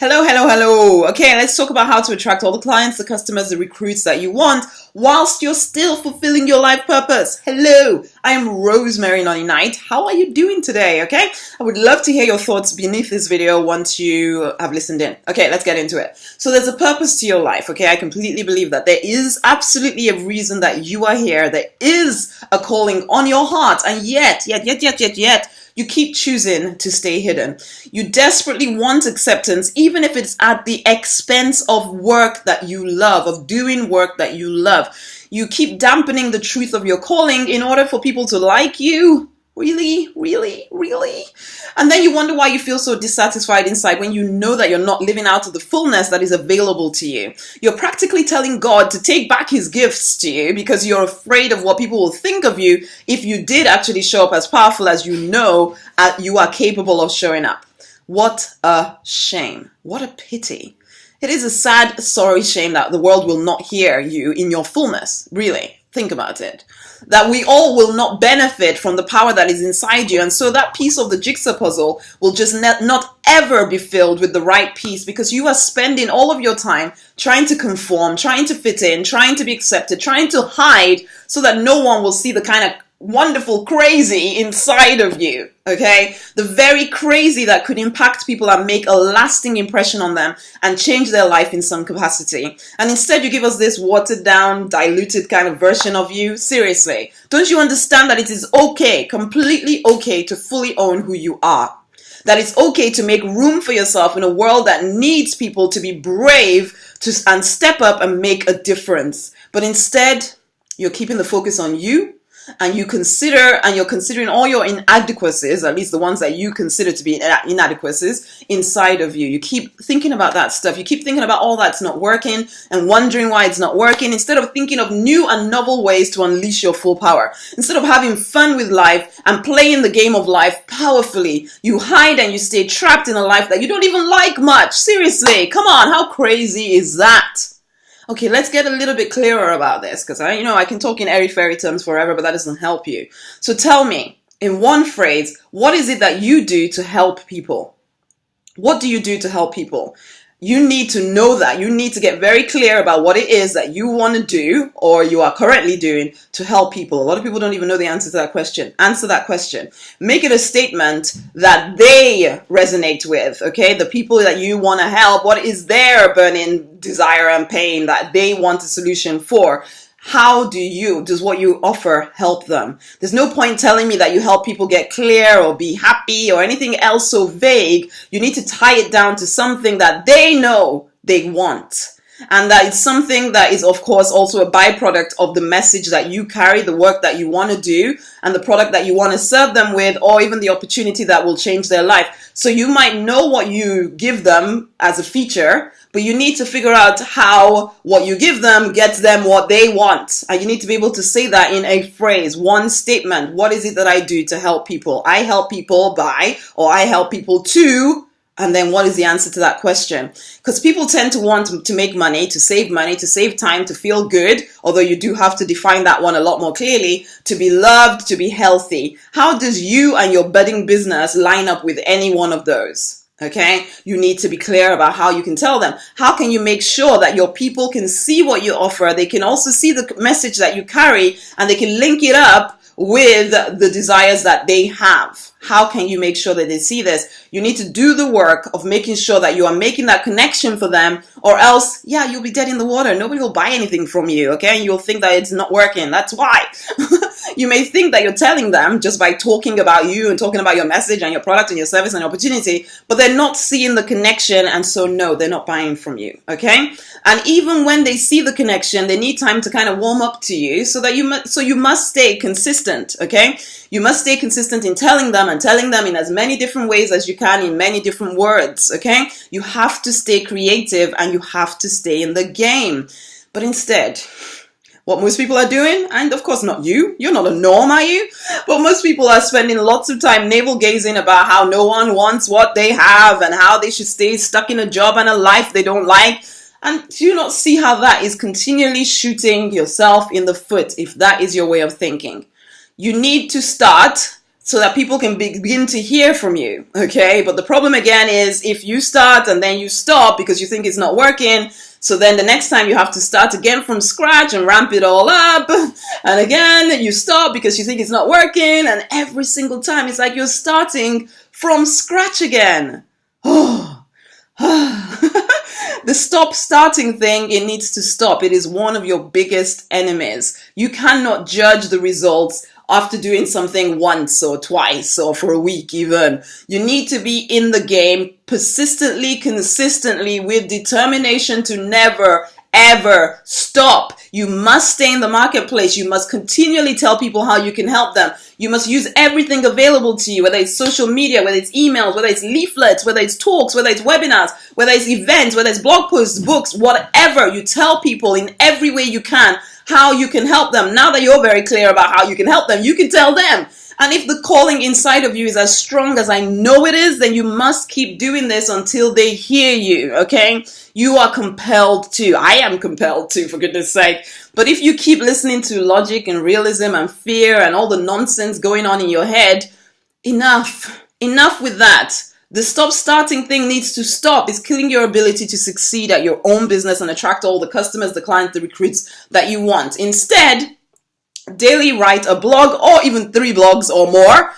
Hello, hello, hello. Okay, let's talk about how to attract all the clients, the customers, the recruits that you want whilst you're still fulfilling your life purpose. Hello, I am Rosemary Nonny. How are you doing today? Okay, I would love to hear your thoughts beneath this video once you have listened in. Okay, let's get into it. So there's a purpose to your life. Okay, I completely believe that there is absolutely a reason that you are here. There is a calling on your heart, and yet, you keep choosing to stay hidden. You desperately want acceptance, even if it's at the expense of work that you love, of doing work that you love. You keep dampening the truth of your calling in order for people to like you. Really? And then you wonder why you feel so dissatisfied inside when you know that you're not living out of the fullness that is available to you. You're practically telling God to take back his gifts to you because you're afraid of what people will think of you if you did actually show up as powerful as you know you are capable of showing up. What a shame. What a pity. It is a sad, sorry shame that the world will not hear you in your fullness. Really. Think about it. That we all will not benefit from the power that is inside you. And so that piece of the jigsaw puzzle will just not ever be filled with the right piece because you are spending all of your time trying to conform, trying to fit in, trying to be accepted, trying to hide so that no one will see the kind of wonderful crazy inside of you, okay? The very crazy that could impact people and make a lasting impression on them and change their life in some capacity. And instead you give us this watered down, diluted kind of version of you. Seriously, don't you understand that it is okay, completely okay to fully own who you are? That it's okay to make room for yourself in a world that needs people to be brave and step up and make a difference. But instead, you're keeping the focus on you. And you're considering all your inadequacies, at least the ones that you consider to be inadequacies, inside of you. You keep thinking about that stuff. You keep thinking about all that's not working and wondering why it's not working instead of thinking of new and novel ways to unleash your full power. Instead of having fun with life and playing the game of life powerfully, you hide and you stay trapped in a life that you don't even like much. Seriously, come on, how crazy is that? Okay, let's get a little bit clearer about this because I can talk in airy fairy terms forever, but that doesn't help you. So tell me, in one phrase, what is it that you do to help people? What do you do to help people? You need to know that. You need to get very clear about what it is that you want to do or you are currently doing to help people. A lot of people don't even know the answer to that question. Answer that question. Make it a statement that they resonate with, okay? The people that you want to help, what is their burning desire and pain that they want a solution for? How does what you offer help them? There's no point telling me that you help people get clear or be happy or anything else so vague. You need to tie it down to something that they know they want. And that it's something that is, of course, also a byproduct of the message that you carry, the work that you want to do, and the product that you want to serve them with, or even the opportunity that will change their life. So you might know what you give them as a feature, but you need to figure out how what you give them gets them what they want. And you need to be able to say that in a phrase, one statement. What is it that I do to help people? I help people by, or I help people to. And then what is the answer to that question? Because people tend to want to make money, to save time, to feel good, although you do have to define that one a lot more clearly, to be loved, to be healthy. How does you and your budding business line up with any one of those? Okay, you need to be clear about how you can tell them. How can you make sure that your people can see what you offer? They can also see the message that you carry and they can link it up with the desires that they have. How can you make sure that they see this? You need to do the work of making sure that you are making that connection for them, or else, you'll be dead in the water. Nobody will buy anything from you, okay? And you'll think that it's not working. That's why. You may think that you're telling them just by talking about you and talking about your message and your product and your service and your opportunity, but they're not seeing the connection, and so no, they're not buying from you, okay? And even when they see the connection, they need time to kind of warm up to you, so you must stay consistent, okay? You must stay consistent in telling them in as many different ways as you can, in many different words, okay? You have to stay creative and you have to stay in the game. But instead, what most people are doing, and of course not you, you're not a norm, are you? But most people are spending lots of time navel gazing about how no one wants what they have and how they should stay stuck in a job and a life they don't like. And do you not see how that is continually shooting yourself in the foot if that is your way of thinking? You need to start so that people can begin to hear from you, okay? But the problem again is if you start and then you stop because you think it's not working, so then the next time you have to start again from scratch and ramp it all up, and again you stop because you think it's not working, and every single time it's like you're starting from scratch again. Oh. The stop starting thing, it needs to stop. It is one of your biggest enemies. You cannot judge the results after doing something once or twice or for a week even. You need to be in the game persistently, consistently, with determination to never, ever stop. You must stay in the marketplace. You must continually tell people how you can help them. You must use everything available to you, whether it's social media, whether it's emails, whether it's leaflets, whether it's talks, whether it's webinars, whether it's events, whether it's blog posts, books, whatever. You tell people in every way you can how you can help them. Now that you're very clear about how you can help them, you can tell them. And if the calling inside of you is as strong as I know it is, then you must keep doing this until they hear you, okay? You are compelled to. I am compelled to, for goodness sake. But if you keep listening to logic and realism and fear and all the nonsense going on in your head, enough. Enough with that. The stop starting thing needs to stop. It's killing your ability to succeed at your own business and attract all the customers, the clients, the recruits that you want. Instead, daily write a blog or even 3 blogs or more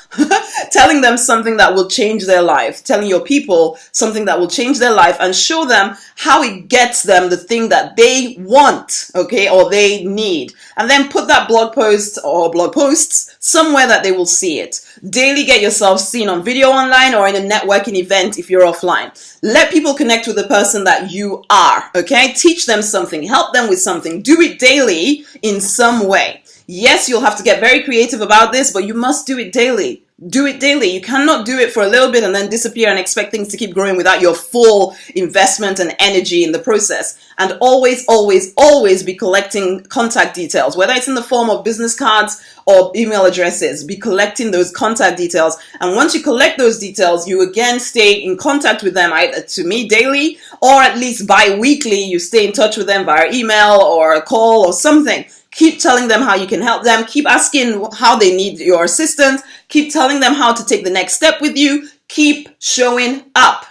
telling them something that will change their life, telling your people something that will change their life and show them how it gets them the thing that they want, okay, or they need. And then put that blog post or blog posts somewhere that they will see it. Daily get yourself seen on video online or in a networking event if you're offline. Let people connect with the person that you are, okay? Teach them something, help them with something. Do it daily in some way. Yes, you'll have to get very creative about this, but you must do it daily. Do it daily. You cannot do it for a little bit and then disappear and expect things to keep growing without your full investment and energy in the process. And always, always, always be collecting contact details, whether it's in the form of business cards or email addresses. Be collecting those contact details. And once you collect those details, you again stay in contact with them, either to me daily or at least bi-weekly. You stay in touch with them via email or a call or something. Keep telling them how you can help them. Keep asking how they need your assistance. Keep telling them how to take the next step with you. Keep showing up.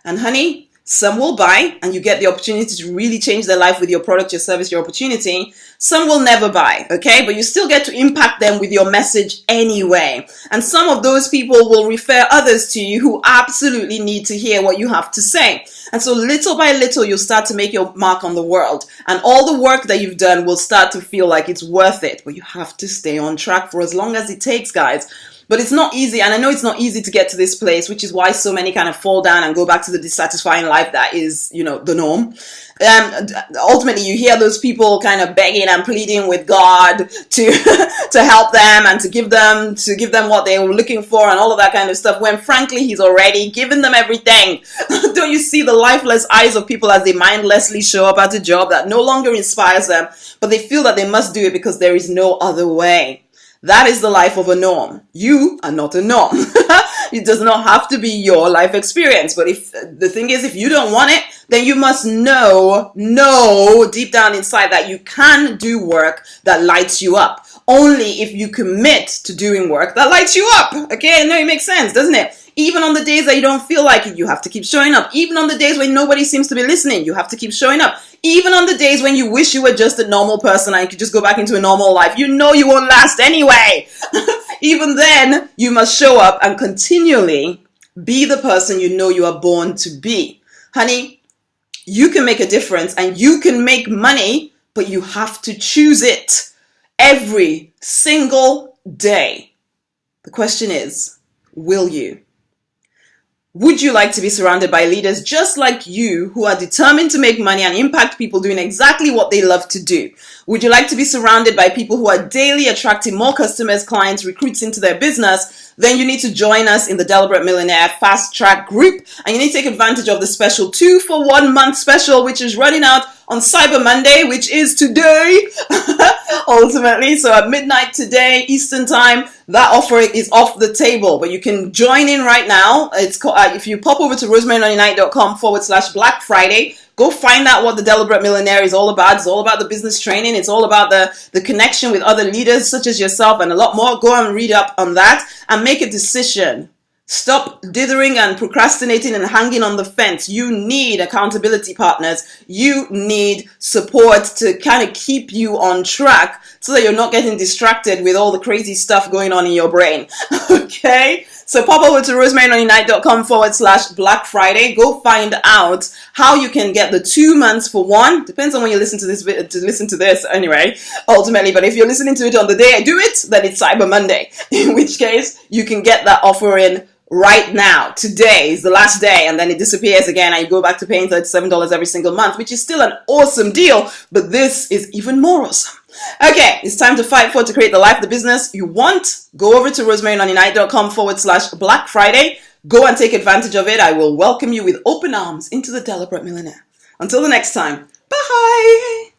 And honey, some will buy and you get the opportunity to really change their life with your product, your service, your opportunity. Some will never buy, okay? But you still get to impact them with your message anyway. And some of those people will refer others to you who absolutely need to hear what you have to say. And so little by little, you'll start to make your mark on the world. And all the work that you've done will start to feel like it's worth it. But you have to stay on track for as long as it takes, guys. But it's not easy, and I know it's not easy to get to this place, which is why so many kind of fall down and go back to the dissatisfying life that is, you know, the norm. Ultimately, you hear those people kind of begging and pleading with God to to help them and to give them what they were looking for and all of that kind of stuff, when frankly, He's already given them everything. Don't you see the lifeless eyes of people as they mindlessly show up at a job that no longer inspires them, but they feel that they must do it because there is no other way? That is the life of a norm. You are not a norm. It does not have to be your life experience. But if the thing is, if you don't want it, then you must know deep down inside that you can do work that lights you up. Only if you commit to doing work that lights you up. Okay, I know it makes sense, doesn't it? Even on the days that you don't feel like it, you have to keep showing up. Even on the days when nobody seems to be listening, you have to keep showing up. Even on the days when you wish you were just a normal person and you could just go back into a normal life, you know you won't last anyway. Even then, you must show up and continually be the person you know you are born to be. Honey, you can make a difference and you can make money, but you have to choose it every single day. The question is, will you? Would you like to be surrounded by leaders just like you who are determined to make money and impact people doing exactly what they love to do? Would you like to be surrounded by people who are daily attracting more customers, clients, recruits into their business? Then you need to join us in the Deliberate Millionaire Fast Track group, and you need to take advantage of the special 2-for-1 month special, which is running out on Cyber Monday, which is today, ultimately. So at midnight today, Eastern time, that offer is off the table, but you can join in right now. It's if you pop over to rosemary99.com/Black Friday, Go find out what the Deliberate Millionaire is all about. It's all about the business training. It's all about the connection with other leaders such as yourself and a lot more. Go and read up on that and make a decision. Stop dithering and procrastinating and hanging on the fence. You need accountability partners. You need support to kind of keep you on track so that you're not getting distracted with all the crazy stuff going on in your brain. Okay? So pop over to rosemarynonnynight.com/Black Friday. Go find out how you can get the 2 months for one. Depends on when you listen to this anyway, ultimately. But if you're listening to it on the day I do it, then it's Cyber Monday. In which case, you can get that offer in right now. Today is the last day, and then it disappears again, and you go back to paying $37 every single month, which is still an awesome deal, but this is even more awesome. Okay, it's time to fight to create the life, the business you want. Go over to rosemarynonnynight.com/Black Friday. Go and take advantage of it. I will welcome you with open arms into the Deliberate Millionaire. Until the next time, bye.